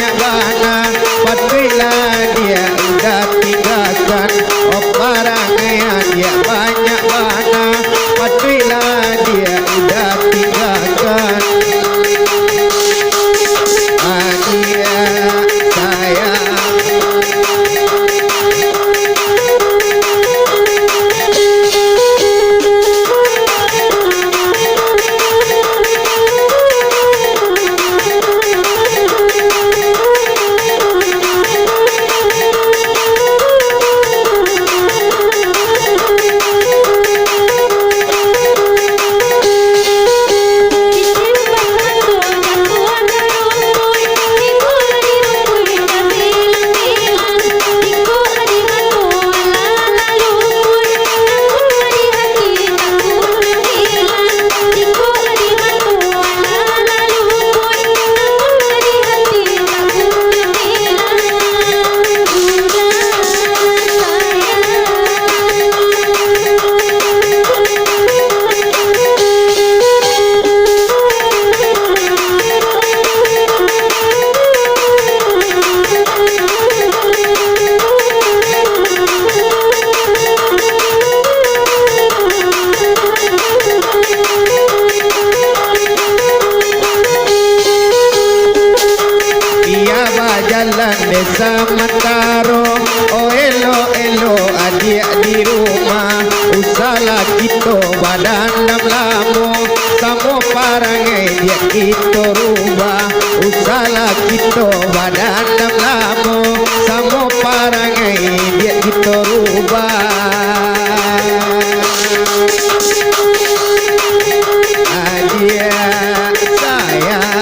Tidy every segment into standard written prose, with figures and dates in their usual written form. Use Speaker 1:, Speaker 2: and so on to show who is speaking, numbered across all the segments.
Speaker 1: banyak bana, apabila dia udah tinggalkan. Oh barangnya dia banyak bana, apabila dia udah tinggalkan. Dia sayang. Jalan desa Mataro, oh elo adik di rumah, usahlah kita badan dam lamo, samo parangai dia kita rubah, usahlah kita badan dam lamo, samo parangai dia kita rubah. Adia sayang.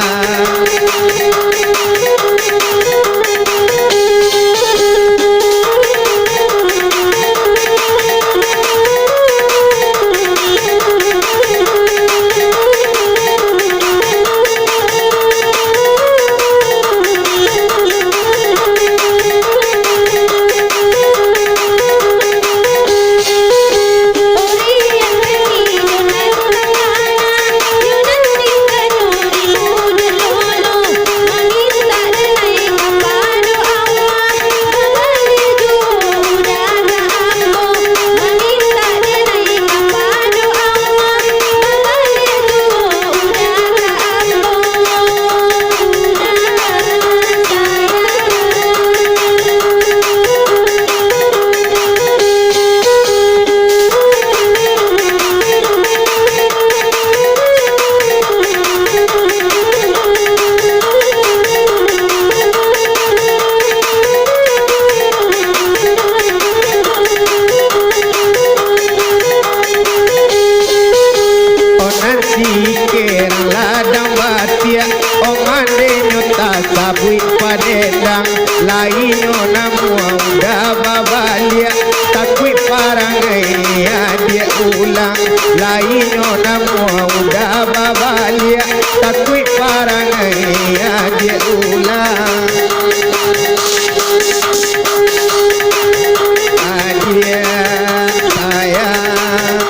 Speaker 1: Sikir ladang batia, oh mande nyota sabui padedang, lainyo namu udah babalia, takui parangai dia ulang, lainyo namu udah babalia, takui parangai dia ulang. Adia sayang.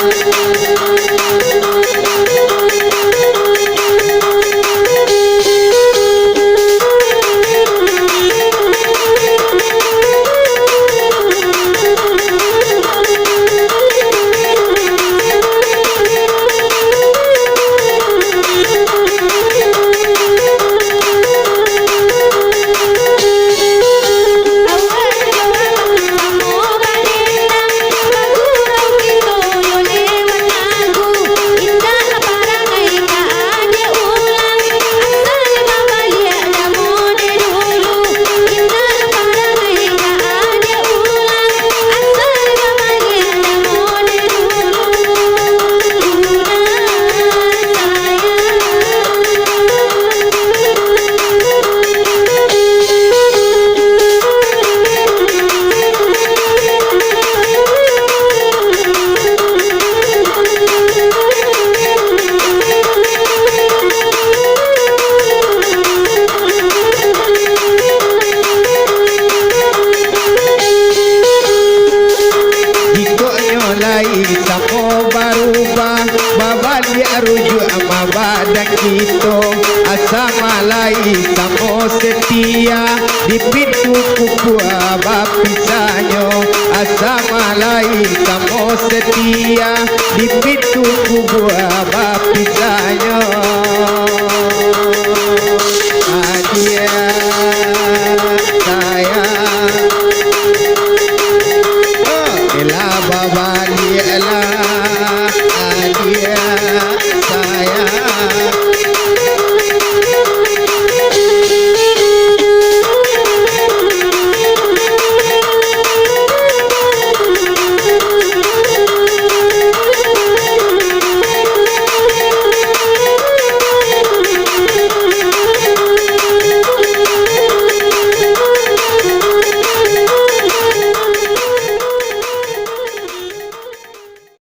Speaker 1: setia di pintu kubua bapisanyo asa malaika mo setia di pintu kubua bapisanyo. Adia